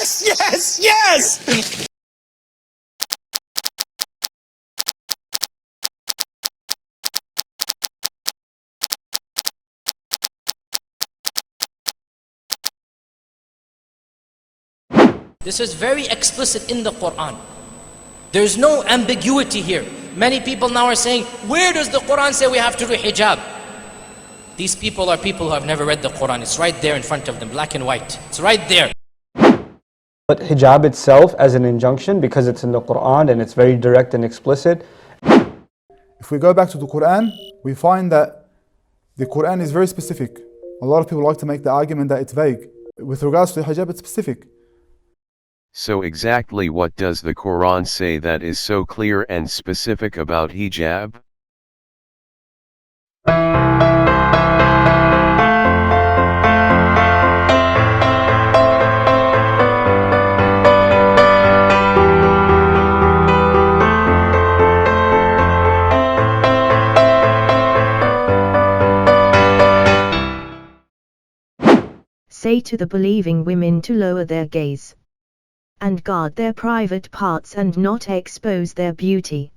Yes, yes, yes! This is very explicit in the Quran. There's no ambiguity here. Many people now are saying, where does the Quran say we have to do hijab? These people are people who have never read the Quran. It's right there in front of them, black and white. It's right there. But hijab itself as an injunction, because it's in the Quran and it's very direct and explicit. If we go back to the Quran, we find that the Quran is very specific. A lot of people like to make the argument that it's vague. With regards to hijab, it's specific. So exactly what does the Quran say that is so clear and specific about hijab? Say to the believing women to lower their gaze and guard their private parts and not expose their beauty,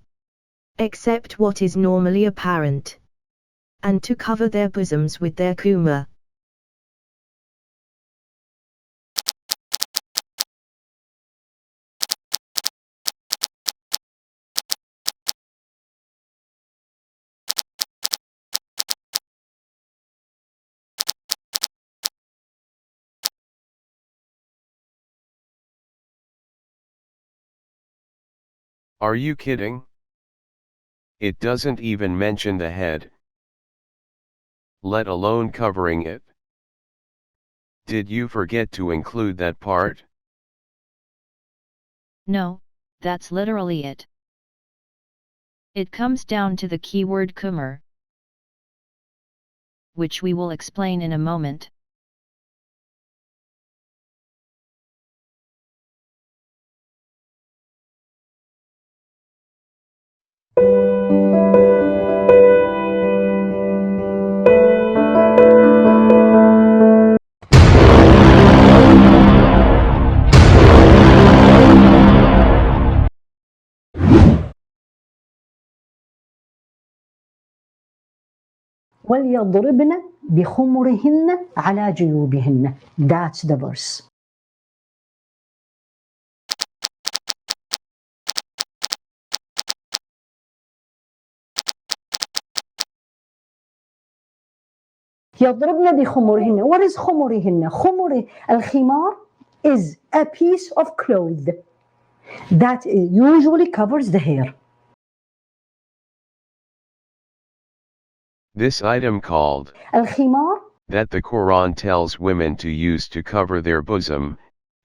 except what is normally apparent, and to cover their bosoms with their khimar. Are you kidding? It doesn't even mention the head, let alone covering it. Did you forget to include that part? No, that's literally it. It comes down to the keyword khimar, which we will explain in a moment. وَلْيَضْرِبْنَ بِخُمُرِهِنَّ عَلَى جُيُوبِهِنَّ. That's the verse. يضربن بخمرهن. What is خمرهن? خمر الخمار is a piece of cloth that usually covers the hair. This item called الخمار that the Quran tells women to use to cover their bosom,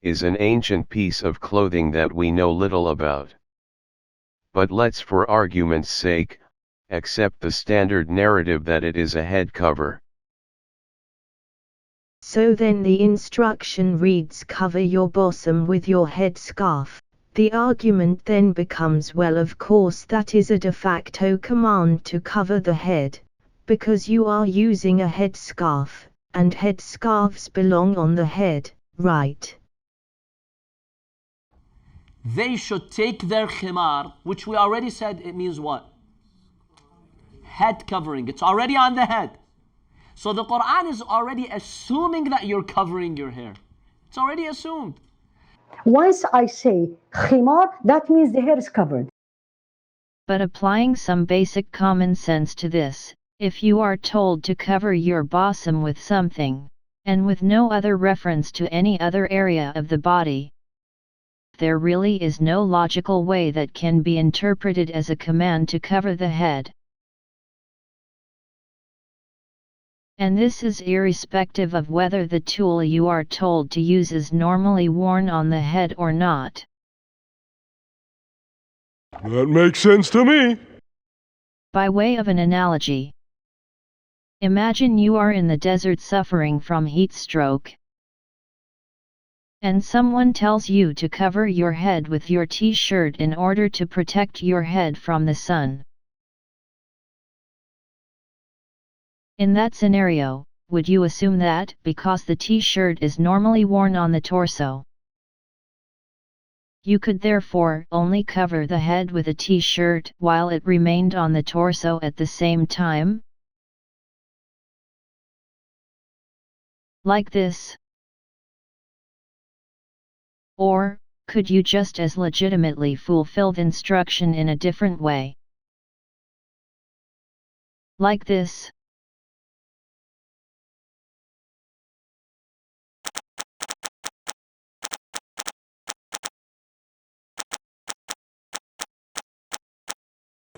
is an ancient piece of clothing that we know little about. But let's, for argument's sake, accept the standard narrative that it is a head cover. So then the instruction reads, cover your bosom with your headscarf. The argument then becomes, well, of course that is a de facto command to cover the head, because you are using a headscarf, and headscarves belong on the head, right? They should take their khimar, which we already said it means what? Head covering. It's already on the head. So the Quran is already assuming that you're covering your hair. It's already assumed. Once I say khimar, that means the hair is covered. But applying some basic common sense to this, if you are told to cover your bosom with something, and with no other reference to any other area of the body, there really is no logical way that can be interpreted as a command to cover the head. And this is irrespective of whether the tool you are told to use is normally worn on the head or not. That makes sense to me. By way of an analogy, imagine you are in the desert suffering from heat stroke, and someone tells you to cover your head with your t-shirt in order to protect your head from the sun. In that scenario, would you assume that, because the t-shirt is normally worn on the torso, You could therefore only cover the head with a t-shirt while it remained on the torso at the same time? Like this? Or, could you just as legitimately fulfill the instruction in a different way? Like this?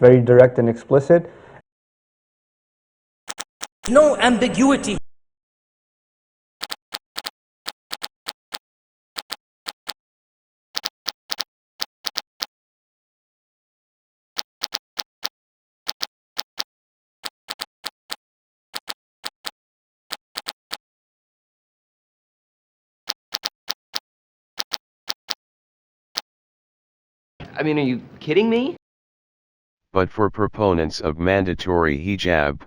Very direct and explicit. No ambiguity. I mean, are you kidding me? But for proponents of mandatory hijab,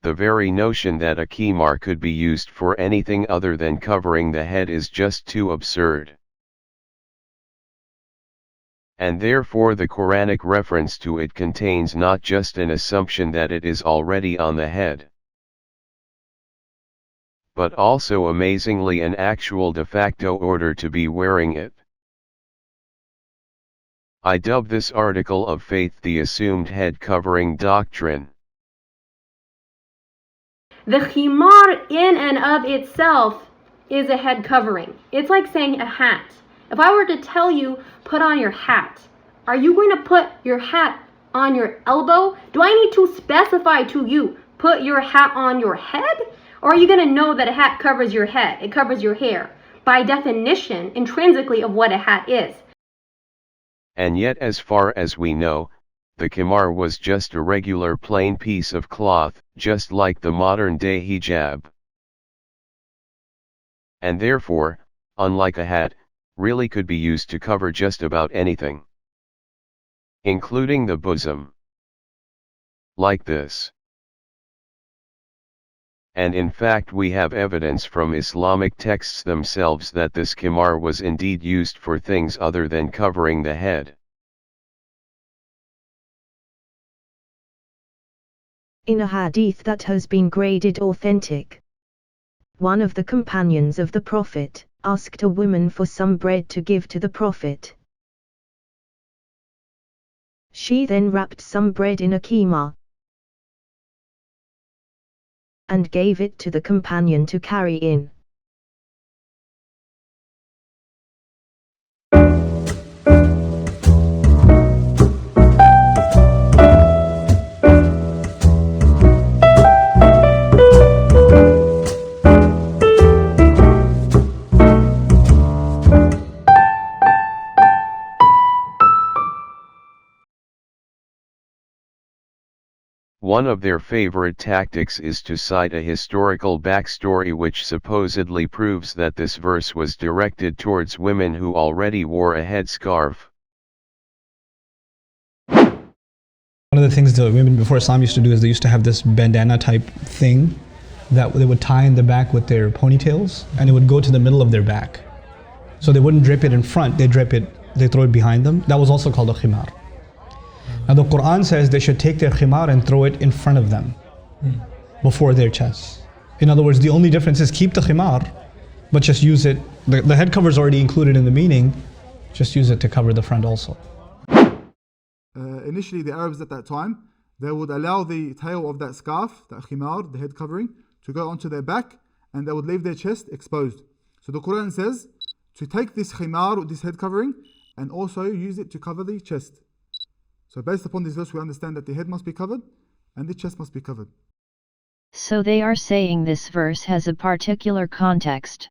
the very notion that a khimar could be used for anything other than covering the head is just too absurd. And therefore the Quranic reference to it contains not just an assumption that it is already on the head, but also amazingly an actual de facto order to be wearing it. I dub this article of faith the assumed head covering doctrine. The khimar in and of itself is a head covering. It's like saying a hat. If I were to tell you, put on your hat, are you going to put your hat on your elbow? Do I need to specify to you, put your hat on your head? Or are you going to know that a hat covers your head? It covers your hair. By definition, intrinsically of what a hat is. And yet as far as we know, the khimar was just a regular plain piece of cloth, just like the modern-day hijab. And therefore, unlike a hat, really could be used to cover just about anything, including the bosom. Like this. And in fact we have evidence from Islamic texts themselves that this khimar was indeed used for things other than covering the head. In a hadith that has been graded authentic, one of the companions of the Prophet asked a woman for some bread to give to the Prophet. She then wrapped some bread in a khimar and gave it to the companion to carry in. One of their favorite tactics is to cite a historical backstory which supposedly proves that this verse was directed towards women who already wore a headscarf. One of the things the women before Islam used to do is they used to have this bandana type thing that they would tie in the back with their ponytails, and it would go to the middle of their back. So they wouldn't drape it in front, they throw it behind them. That was also called a khimar. Now the Quran says they should take their khimar and throw it in front of them, before their chests. In other words, the only difference is keep the khimar, but just use it, the head cover is already included in the meaning, just use it to cover the front also. Initially the Arabs at that time, they would allow the tail of that scarf, that khimar, the head covering, to go onto their back, and they would leave their chest exposed. So the Quran says to take this khimar, this head covering, and also use it to cover the chest. So based upon this verse, we understand that the head must be covered and the chest must be covered. So they are saying this verse has a particular context.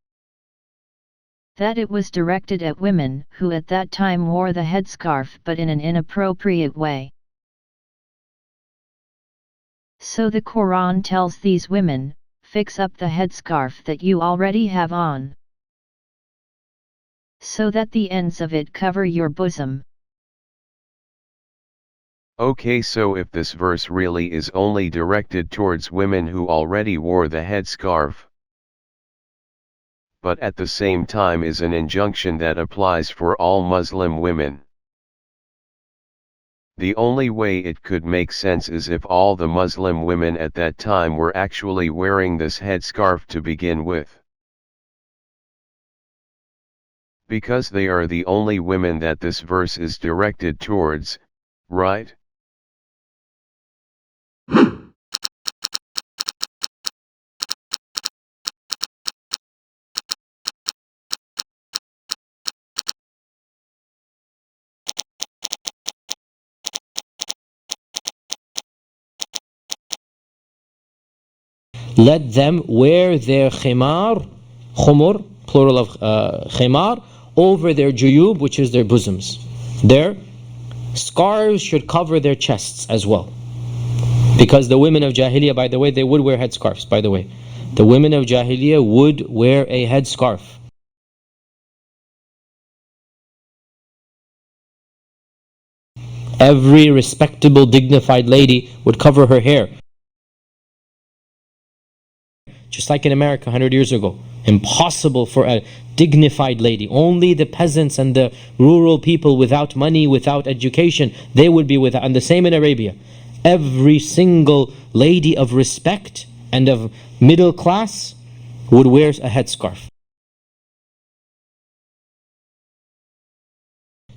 That it was directed at women who at that time wore the headscarf but in an inappropriate way. So the Quran tells these women, fix up the headscarf that you already have on, so that the ends of it cover your bosom. Okay, so if this verse really is only directed towards women who already wore the headscarf, but at the same time is an injunction that applies for all Muslim women. The only way it could make sense is if all the Muslim women at that time were actually wearing this headscarf to begin with. Because they are the only women that this verse is directed towards, right? Let them wear their khimar, khumur, plural of khimar, over their juyub, which is their bosoms. Their scarves should cover their chests as well. Because the women of Jahiliyyah, by the way, they would wear headscarves, by the way. The women of Jahiliyyah would wear a headscarf. Every respectable, dignified lady would cover her hair. Just like in America 100 years ago. Impossible for a dignified lady. Only the peasants and the rural people without money, without education, they would be without. And the same in Arabia. Every single lady of respect and of middle class would wear a headscarf.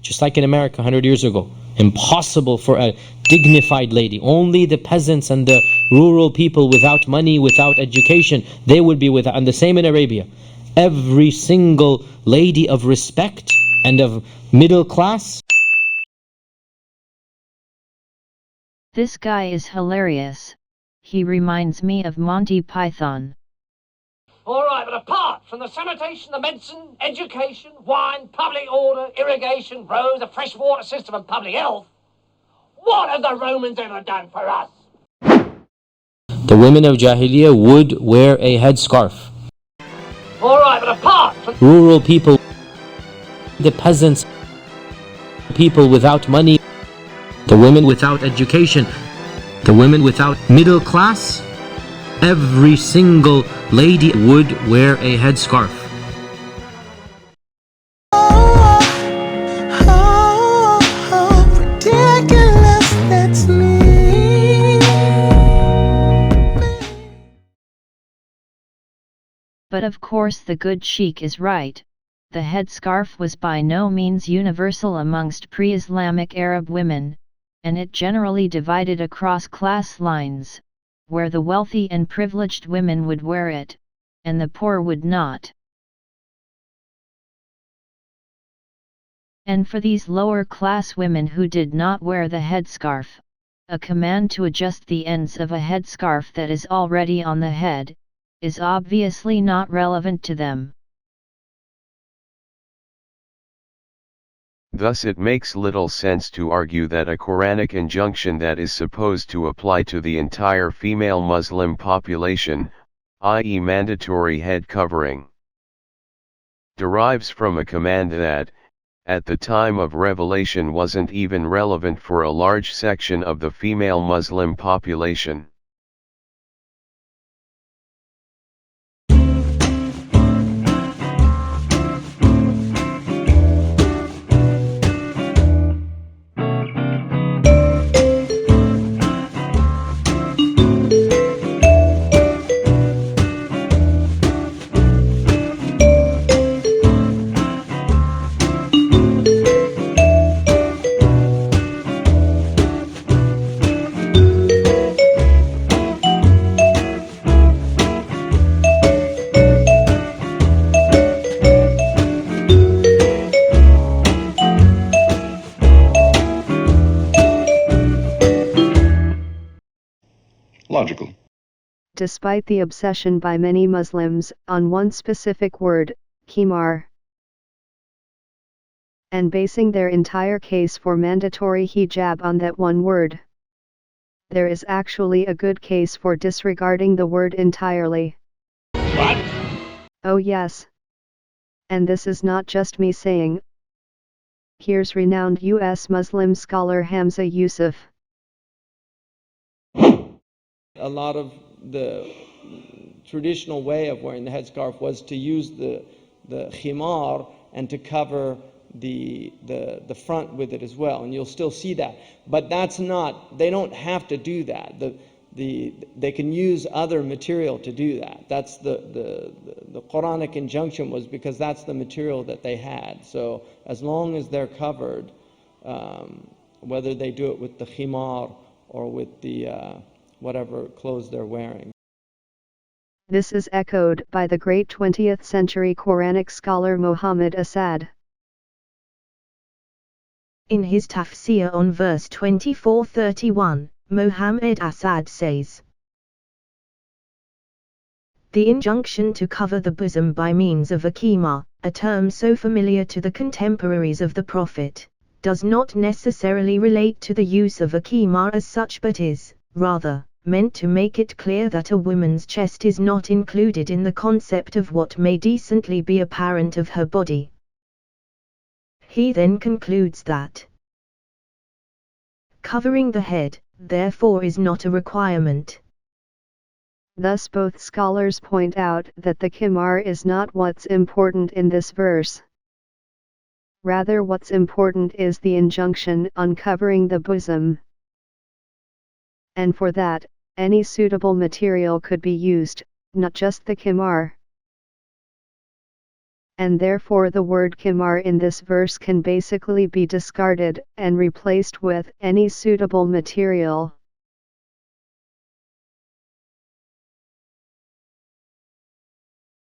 Just like in America 100 years ago. Impossible for a dignified lady. Only the peasants and the rural people without money, without education, they would be without. And the same in Arabia. Every single lady of respect and of middle class. This guy is hilarious. He reminds me of Monty Python. Alright, but apart from the sanitation, the medicine, education, wine, public order, irrigation, roads, a fresh water system and public health, what have the Romans ever done for us? The women of Jahiliyyah would wear a headscarf. Alright, but apart from rural people, the peasants, people without money, the women without education, the women without middle class, every single lady would wear a headscarf. Ridiculous, that's me. But of course the good sheikh is right. The headscarf was by no means universal amongst pre-Islamic Arab women, and it generally divided across class lines, where the wealthy and privileged women would wear it, and the poor would not. And for these lower class women who did not wear the headscarf, a command to adjust the ends of a headscarf that is already on the head, is obviously not relevant to them. Thus it makes little sense to argue that a Quranic injunction that is supposed to apply to the entire female Muslim population, i.e. mandatory head covering, derives from a command that, at the time of revelation, wasn't even relevant for a large section of the female Muslim population. Logical. Despite the obsession by many Muslims on one specific word, khimar, and basing their entire case for mandatory hijab on that one word, there is actually a good case for disregarding the word entirely. What? Oh yes. And this is not just me saying. Here's renowned U.S. Muslim scholar Hamza Yusuf. A lot of the traditional way of wearing the headscarf was to use the khimar and to cover the front with it as well, and you'll still see that. But that's not, they don't have to do that. They can use other material to do that. That's the Quranic injunction was because that's the material that they had. So as long as they're covered, whether they do it with the khimar or with the whatever clothes they're wearing. This is echoed by the great 20th century Quranic scholar Muhammad Asad. In his tafsir on verse 2431, Muhammad Asad says, "The injunction to cover the bosom by means of a khimar, a term so familiar to the contemporaries of the Prophet, does not necessarily relate to the use of a khimar as such but is, rather, meant to make it clear that a woman's chest is not included in the concept of what may decently be apparent of her body." He then concludes that covering the head, therefore, is not a requirement. Thus both scholars point out that the khimar is not what's important in this verse. Rather, what's important is the injunction on covering the bosom. And for that, any suitable material could be used, not just the khimar. And therefore the word khimar in this verse can basically be discarded and replaced with any suitable material.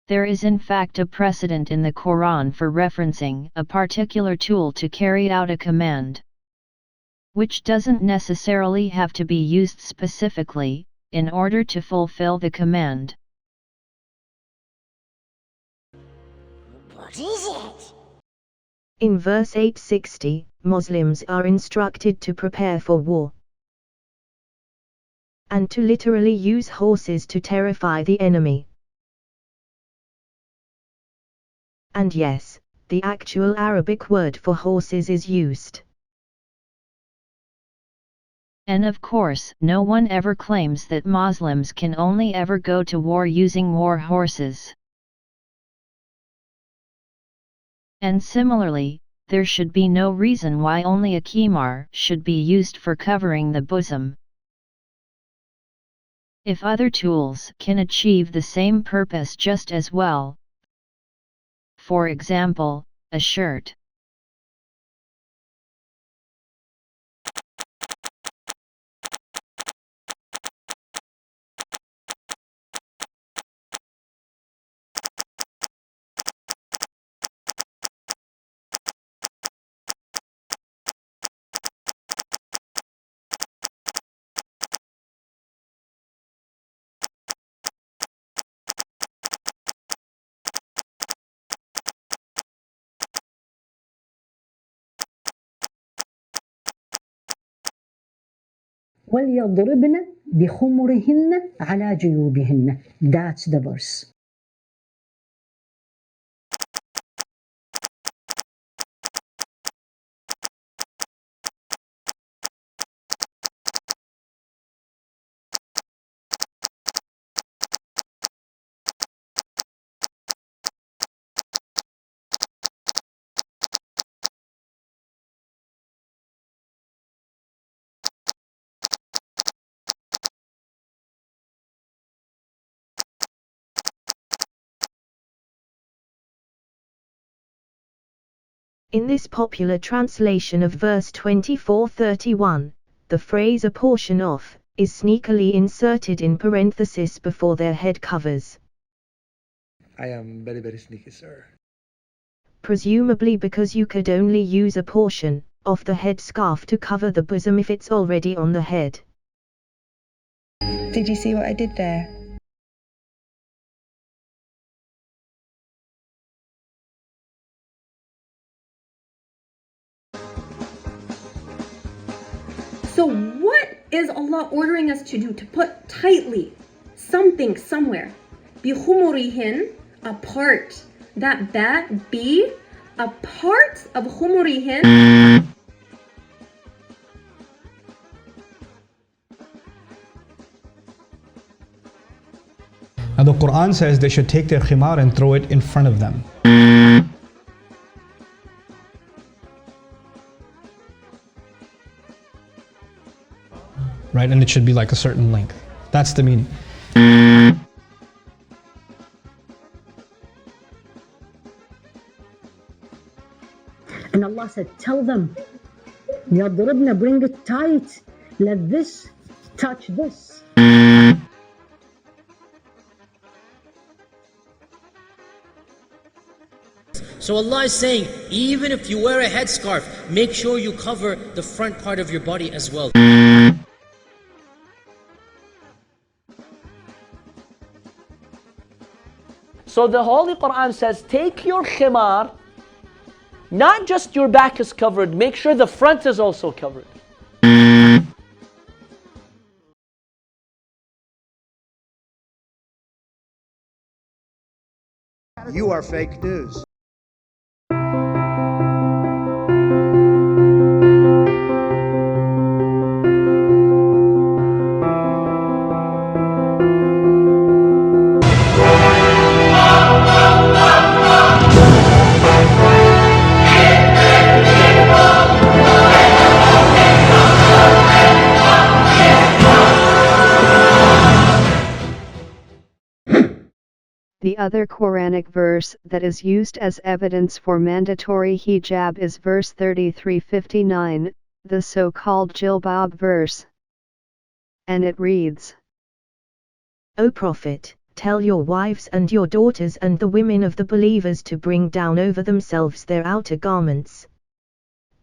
There is in fact a precedent in the Quran for referencing a particular tool to carry out a command, which doesn't necessarily have to be used specifically, in order to fulfill the command. What is it? In verse 860, Muslims are instructed to prepare for war, and to literally use horses to terrify the enemy. And yes, the actual Arabic word for horses is used. And of course, no one ever claims that Muslims can only ever go to war using war horses. And similarly, there should be no reason why only a khimar should be used for covering the bosom. If other tools can achieve the same purpose just as well, for example, a shirt. وَلْيَضْرِبْنَ بِخُمُرِهِنَّ عَلَى جُيُوبِهِنَّ. That's the verse. In this popular translation of verse 2431, the phrase "a portion of" is sneakily inserted in parenthesis before their head covers. I am very, very sneaky, sir. Presumably because you could only use a portion of the headscarf to cover the bosom if it's already on the head. Did you see what I did there? So what is Allah ordering us to do? To put tightly something somewhere. بِخُمُرِهِنْ, a part. That B, a part of خُمُرِهِنْ. Now the Quran says they should take their khimar and throw it in front of them. Right, and it should be like a certain length. That's the meaning. And Allah said, tell them, يَضْرِبْنَ, bring it tight. Let this touch this. So Allah is saying, even if you wear a headscarf, make sure you cover the front part of your body as well. So the Holy Quran says, take your khimar, not just your back is covered, make sure the front is also covered. You are fake news. The other Quranic verse that is used as evidence for mandatory hijab is verse 33:59, the so-called jilbab verse. And it reads, O Prophet, tell your wives and your daughters and the women of the believers to bring down over themselves their outer garments.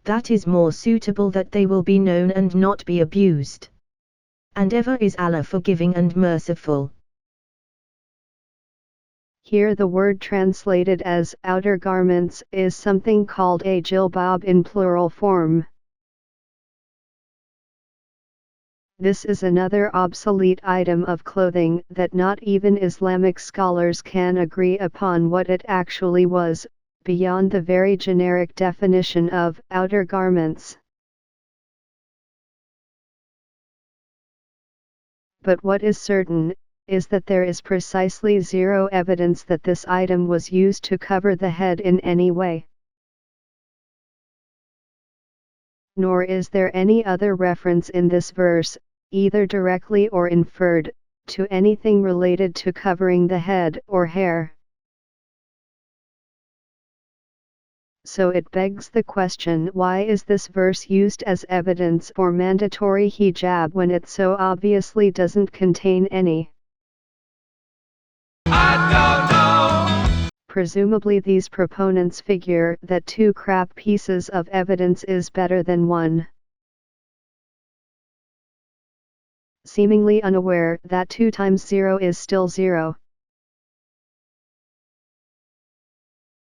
That is more suitable that they will be known and not be abused. And ever is Allah forgiving and merciful. Here the word translated as outer garments is something called a jilbab in plural form. This is another obsolete item of clothing that not even Islamic scholars can agree upon what it actually was, beyond the very generic definition of outer garments. But what is certain is that there is precisely zero evidence that this item was used to cover the head in any way. Nor is there any other reference in this verse, either directly or inferred, to anything related to covering the head or hair. So it begs the question, why is this verse used as evidence for mandatory hijab when it so obviously doesn't contain any? Presumably these proponents figure that 2 crap pieces of evidence is better than 1. Seemingly unaware that 2 times 0 is still 0.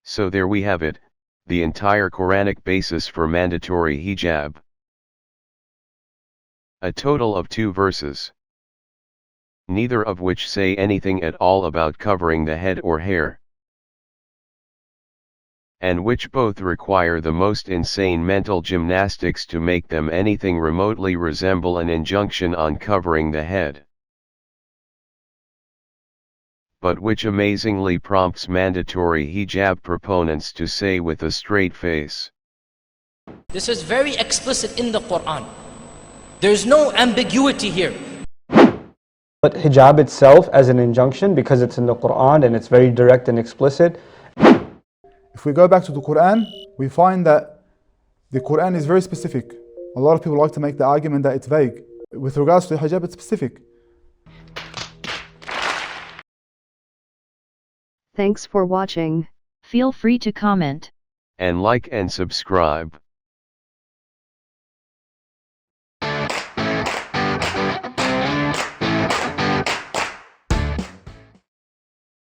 So there we have it, the entire Quranic basis for mandatory hijab. A total of 2 verses, neither of which say anything at all about covering the head or hair, and which both require the most insane mental gymnastics to make them anything remotely resemble an injunction on covering the head, but which amazingly prompts mandatory hijab proponents to say with a straight face, This is very explicit in the Quran. There's no ambiguity here. But hijab itself as an injunction, because it's in the Quran and it's very direct and explicit. If we go back to the Quran, we find that the Quran is very specific. A lot of people like to make the argument that it's vague. With regards to hijab, it's specific. Thanks for watching. Feel free to comment and like and subscribe.